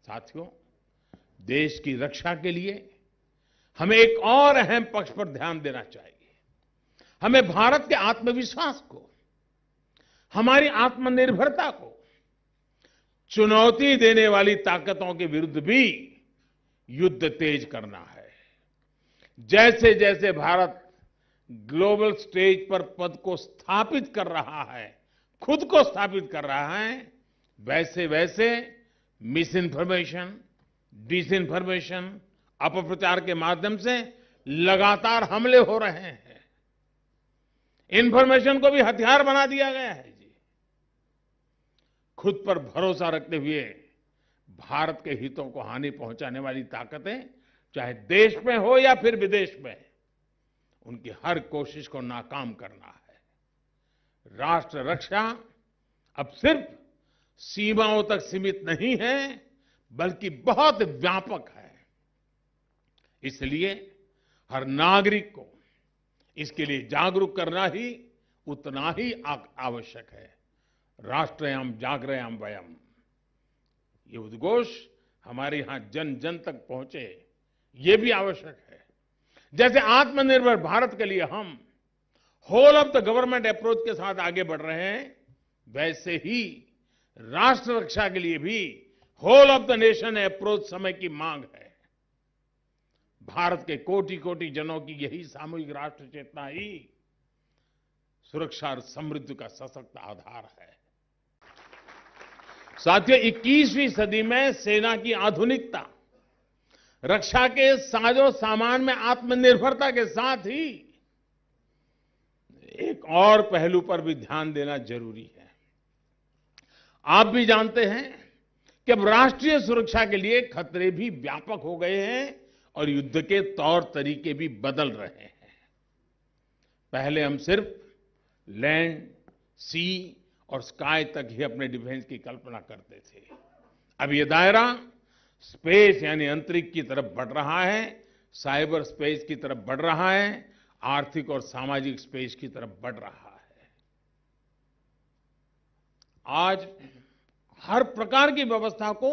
साथियों, देश की रक्षा के लिए हमें एक और अहम पक्ष पर ध्यान देना चाहिए। हमें भारत के आत्मविश्वास को, हमारी आत्मनिर्भरता को चुनौती देने वाली ताकतों के विरुद्ध भी युद्ध तेज करना है। जैसे जैसे भारत ग्लोबल स्टेज पर पद को स्थापित कर रहा है, खुद को स्थापित कर रहा है, वैसे वैसे मिस इन्फॉर्मेशन, डिसइन्फॉर्मेशन, अपप्रचार के माध्यम से लगातार हमले हो रहे हैं। इन्फॉर्मेशन को भी हथियार बना दिया गया है जी। खुद पर भरोसा रखते हुए भारत के हितों को हानि पहुंचाने वाली ताकतें, चाहे देश में हो या फिर विदेश में, उनकी हर कोशिश को नाकाम करना है। राष्ट्र रक्षा अब सिर्फ सीमाओं तक सीमित नहीं है, बल्कि बहुत व्यापक है। इसलिए हर नागरिक को इसके लिए जागरूक करना ही उतना ही आवश्यक है। राष्ट्रयाम जागरयाम वयम, ये उद्घोष हमारे यहां जन जन तक पहुंचे, ये भी आवश्यक है। जैसे आत्मनिर्भर भारत के लिए हम whole of the government approach के साथ आगे बढ़ रहे हैं, वैसे ही राष्ट्र रक्षा के लिए भी whole of the nation approach समय की मांग है। भारत के कोटि कोटि जनों की यही सामूहिक राष्ट्र चेतना ही सुरक्षा और समृद्धि का सशक्त आधार है। साथियों, 21वीं सदी में सेना की आधुनिकता, रक्षा के साजो सामान में आत्मनिर्भरता के साथ ही एक और पहलू पर भी ध्यान देना जरूरी है। आप भी जानते हैं कि अब राष्ट्रीय सुरक्षा के लिए खतरे भी व्यापक हो गए हैं और युद्ध के तौर तरीके भी बदल रहे हैं। पहले हम सिर्फ लैंड, सी और स्काई तक ही अपने डिफेंस की कल्पना करते थे। अब ये दायरा स्पेस यानी अंतरिक्ष की तरफ बढ़ रहा है, साइबर स्पेस की तरफ बढ़ रहा है, आर्थिक और सामाजिक स्पेस की तरफ बढ़ रहा है। आज हर प्रकार की व्यवस्था को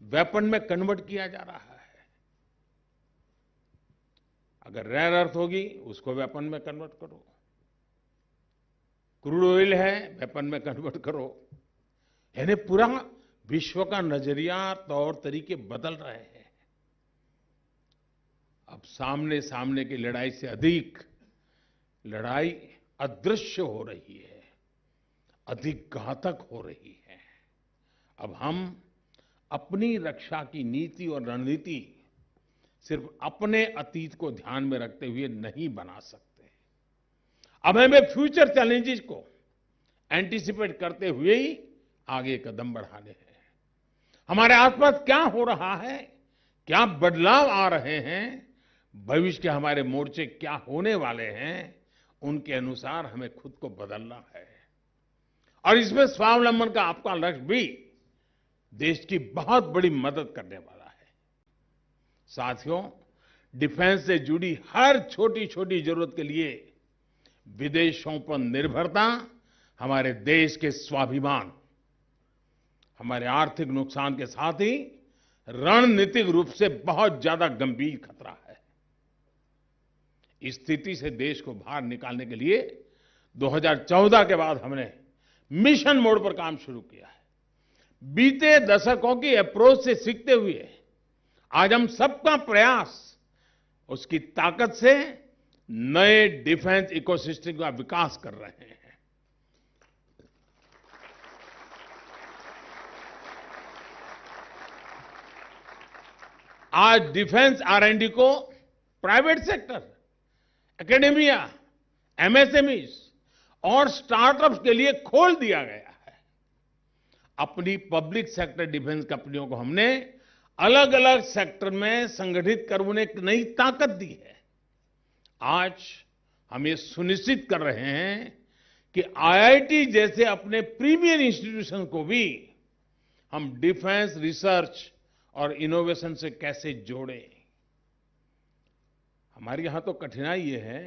वेपन में कन्वर्ट किया जा रहा है। अगर रेयर अर्थ होगी, उसको वेपन में कन्वर्ट करो। क्रूड ऑयल है, वेपन में कन्वर्ट करो। यानी पूरा विश्व का नजरिया, तौर तरीके बदल रहे हैं। अब सामने सामने की लड़ाई से अधिक लड़ाई अदृश्य हो रही है, अधिक घातक हो रही है। अब हम अपनी रक्षा की नीति और रणनीति सिर्फ अपने अतीत को ध्यान में रखते हुए नहीं बना सकते। अब हमें फ्यूचर चैलेंजेस को एंटीसिपेट करते हुए ही आगे कदम बढ़ाने हैं। हमारे आसपास क्या हो रहा है, क्या बदलाव आ रहे हैं, भविष्य के हमारे मोर्चे क्या होने वाले हैं, उनके अनुसार हमें खुद को बदलना है। और इसमें स्वावलंबन का आपका लक्ष्य भी देश की बहुत बड़ी मदद करने वाला है। साथियों, डिफेंस से जुड़ी हर छोटी छोटी जरूरत के लिए विदेशों पर निर्भरता हमारे देश के स्वाभिमान, हमारे आर्थिक नुकसान के साथ ही रणनीतिक रूप से बहुत ज्यादा गंभीर खतरा है। इस स्थिति से देश को बाहर निकालने के लिए 2014 के बाद हमने मिशन मोड पर काम शुरू किया है। बीते दशकों की अप्रोच से सीखते हुए आज हम सबका प्रयास उसकी ताकत से नए डिफेंस इकोसिस्टम का विकास कर रहे हैं। आज डिफेंस R&D को प्राइवेट सेक्टर, एकेडेमिया, एमएसएमईज और स्टार्टअप्स के लिए खोल दिया गया है। अपनी पब्लिक सेक्टर डिफेंस कंपनियों को हमने अलग अलग सेक्टर में संगठित कर उन्हें एक नई ताकत दी है। आज हम ये सुनिश्चित कर रहे हैं कि आईआईटी जैसे अपने प्रीमियर इंस्टीट्यूशन को भी हम डिफेंस रिसर्च और इनोवेशन से कैसे जोड़ें। हमारे यहां तो कठिनाई ये है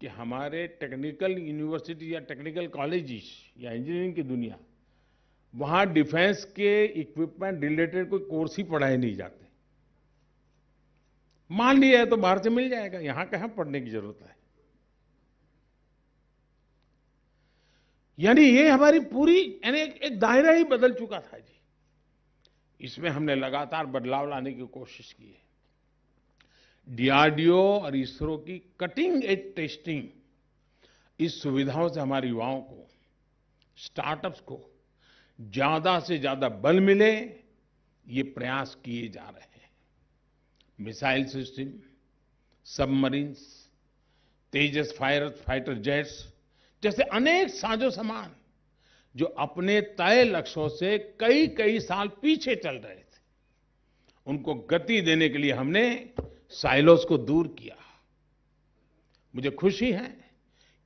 कि हमारे टेक्निकल यूनिवर्सिटी या टेक्निकल कॉलेजेस या इंजीनियरिंग की दुनिया वहां डिफेंस के इक्विपमेंट रिलेटेड कोई कोर्स ही पढ़ाए नहीं जाते। मान लिया है तो बाहर से मिल जाएगा, यहां कहां पढ़ने की जरूरत है। यानी ये हमारी पूरी यानी एक दायरा ही बदल चुका था जी। इसमें हमने लगातार बदलाव लाने की कोशिश की है। डीआरडीओ और इसरो की कटिंग एज टेस्टिंग, इस सुविधाओं से हमारे युवाओं को, स्टार्टअप्स को ज्यादा से ज्यादा बल मिले, ये प्रयास किए जा रहे हैं। मिसाइल सिस्टम, सबमरीन्स, तेजस फाइटर जेट्स जैसे अनेक साजो सामान जो अपने तय लक्ष्यों से कई कई साल पीछे चल रहे थे, उनको गति देने के लिए हमने साइलोस को दूर किया। मुझे खुशी है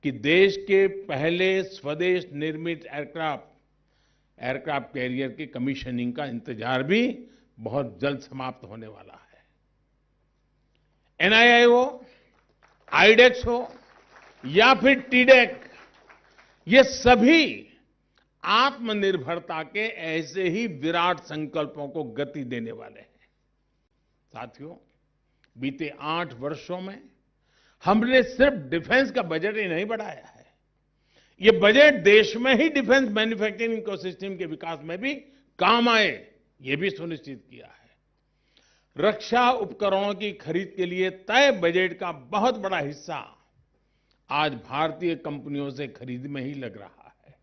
कि देश के पहले स्वदेश निर्मित एयरक्राफ्ट कैरियर की कमीशनिंग का इंतजार भी बहुत जल्द समाप्त होने वाला है। एनआईआई हो, आईडेक्स हो या फिर टीडेक, ये सभी आत्मनिर्भरता के ऐसे ही विराट संकल्पों को गति देने वाले हैं। साथियों, बीते 8 वर्षों में हमने सिर्फ डिफेंस का बजट ही नहीं बढ़ाया है, ये बजट देश में ही डिफेंस मैन्युफैक्चरिंग इकोसिस्टम के विकास में भी काम आए, ये भी सुनिश्चित किया है। रक्षा उपकरणों की खरीद के लिए तय बजट का बहुत बड़ा हिस्सा आज भारतीय कंपनियों से खरीद में ही लग रहा है।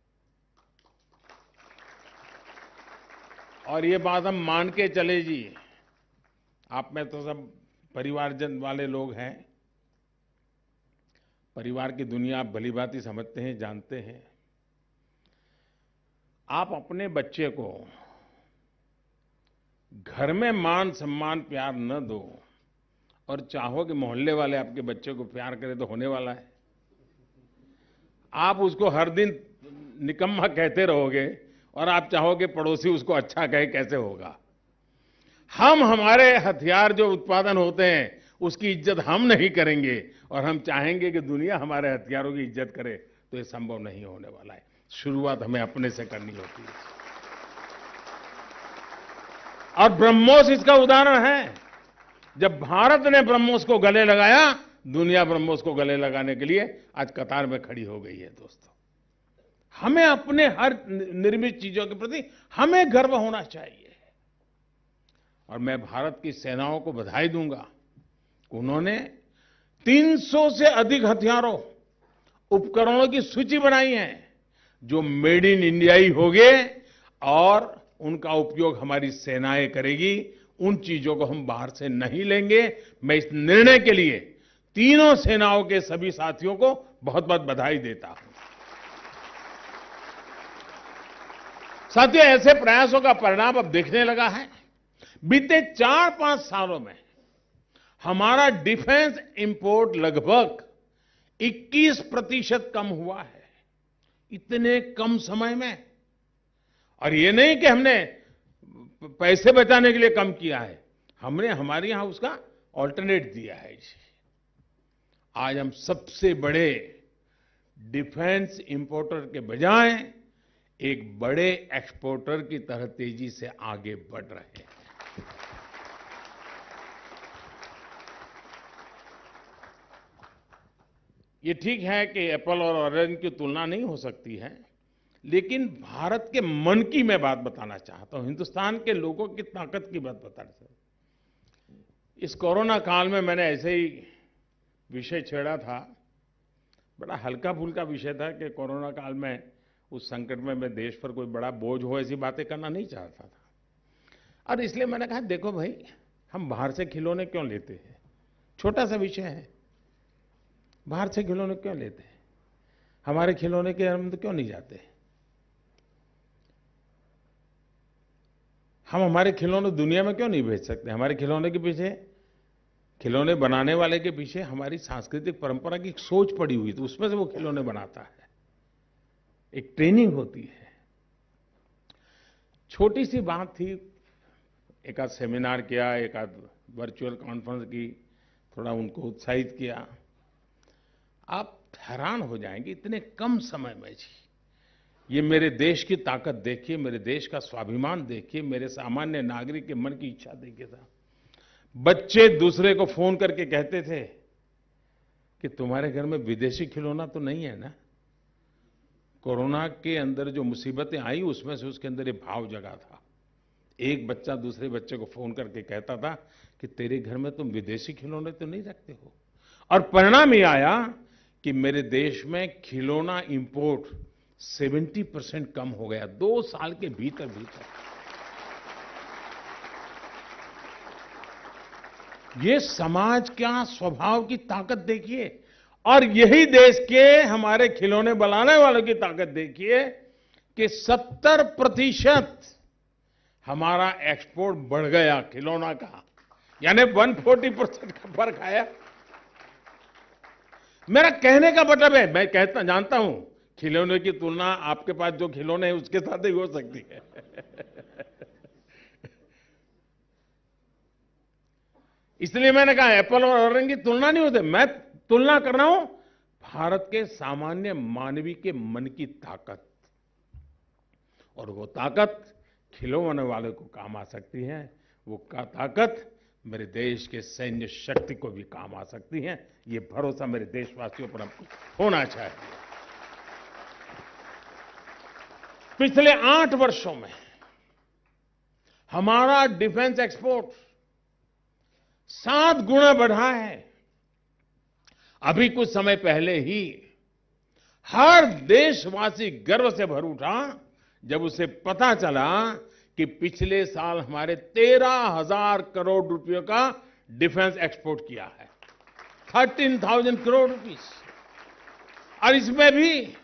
और ये बात हम मान के चले जी, आप में तो सब परिवारजन वाले लोग हैं, परिवार की दुनिया आप भलीभांति समझते हैं, जानते हैं। आप अपने बच्चे को घर में मान सम्मान प्यार न दो और चाहो कि मोहल्ले वाले आपके बच्चे को प्यार करें तो होने वाला है। आप उसको हर दिन निकम्मा कहते रहोगे और आप चाहोगे पड़ोसी उसको अच्छा कहे, कैसे होगा? हम हमारे हथियार जो उत्पादन होते हैं उसकी इज्जत हम नहीं करेंगे और हम चाहेंगे कि दुनिया हमारे हथियारों की इज्जत करे, तो ये संभव नहीं होने वाला है। शुरुआत हमें अपने से करनी होती है। और ब्रह्मोस इसका उदाहरण है। जब भारत ने ब्रह्मोस को गले लगाया, दुनिया ब्रह्मोस को गले लगाने के लिए आज कतार में खड़ी हो गई है। दोस्तों, हमें अपने हर निर्मित चीजों के प्रति हमें गर्व होना चाहिए। और मैं भारत की सेनाओं को बधाई दूंगा, उन्होंने 300 से अधिक हथियारों, उपकरणों की सूची बनाई है जो मेड इन इंडिया ही होंगे और उनका उपयोग हमारी सेनाएं करेगी। उन चीजों को हम बाहर से नहीं लेंगे। मैं इस निर्णय के लिए तीनों सेनाओं के सभी साथियों को बहुत बहुत बधाई देता हूं। साथियों, ऐसे प्रयासों का परिणाम अब दिखने लगा है। बीते 4-5 सालों में हमारा डिफेंस इंपोर्ट लगभग 21% कम हुआ है, इतने कम समय में। और ये नहीं कि हमने पैसे बचाने के लिए कम किया है, हमने हमारे यहां उसका ऑल्टरनेट दिया है। आज हम सबसे बड़े डिफेंस इंपोर्टर के बजाय एक बड़े एक्सपोर्टर की तरह तेजी से आगे बढ़ रहे हैं। ये ठीक है कि एप्पल और ऑरेंज की तुलना नहीं हो सकती है, लेकिन भारत के मन की मैं बात बताना चाहता हूं, हिंदुस्तान के लोगों की ताकत की बात बताना चाहता हूं। इस कोरोना काल में मैंने ऐसे ही विषय छेड़ा था, बड़ा हल्का फुल्का विषय था कि कोरोना काल में उस संकट में मैं देश पर कोई बड़ा बोझ हो ऐसी बातें करना नहीं चाहता था। और इसलिए मैंने कहा, देखो भाई, हम बाहर से खिलौने क्यों लेते हैं? छोटा सा विषय है, बाहर से खिलौने क्यों लेते हैं? हमारे खिलौने के हम तो क्यों नहीं जाते? हम हमारे खिलौने दुनिया में क्यों नहीं भेज सकते? हमारे खिलौने के पीछे, खिलौने बनाने वाले के पीछे हमारी सांस्कृतिक परंपरा की एक सोच पड़ी हुई, तो उसमें से वो खिलौने बनाता है। एक ट्रेनिंग होती है। छोटी सी बात थी, एक आध सेमिनार किया, एक आध वर्चुअल कॉन्फ्रेंस की, थोड़ा उनको उत्साहित किया। आप हैरान हो जाएंगे, इतने कम समय में जी ये मेरे देश की ताकत देखिए, मेरे देश का स्वाभिमान देखिए, मेरे सामान्य नागरिक के मन की इच्छा देखिए साहब। बच्चे दूसरे को फोन करके कहते थे कि तुम्हारे घर में विदेशी खिलौना तो नहीं है ना। कोरोना के अंदर जो मुसीबतें आई उसमें से उसके अंदर ये भाव जगा था। एक बच्चा दूसरे बच्चे को फोन करके कहता था कि तेरे घर में तुम विदेशी खिलौने तो नहीं रखते हो। और परिणाम ये आया कि मेरे देश में खिलौना इंपोर्ट 70% कम हो गया 2 साल के भीतर भीतर। ये समाज का स्वभाव की ताकत देखिए, और यही देश के हमारे खिलौने बनाने वालों की ताकत देखिए कि 70% हमारा एक्सपोर्ट बढ़ गया खिलौना का, यानी 140% का फर्क आया। मेरा कहने का मतलब है, मैं कहता जानता हूं खिलौने की तुलना आपके पास जो खिलौने हैं उसके साथ ही हो सकती है। इसलिए मैंने कहा एप्पल और ऑरेंज की तुलना नहीं होती। मैं तुलना कर रहा हूं भारत के सामान्य मानवी के मन की ताकत, और वो ताकत खिलौने वाले को काम आ सकती है, वो ताकत मेरे देश के सैन्य शक्ति को भी काम आ सकती है। ये भरोसा मेरे देशवासियों पर होना चाहिए। पिछले 8 वर्षों में हमारा डिफेंस एक्सपोर्ट 7 गुना बढ़ा है। अभी कुछ समय पहले ही हर देशवासी गर्व से भर उठा जब उसे पता चला कि पिछले साल हमारे 13,000 करोड़ रुपयों का डिफेंस एक्सपोर्ट किया है। 13,000 करोड़ रुपीस, और इसमें भी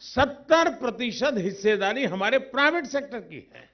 70% हिस्सेदारी हमारे प्राइवेट सेक्टर की है।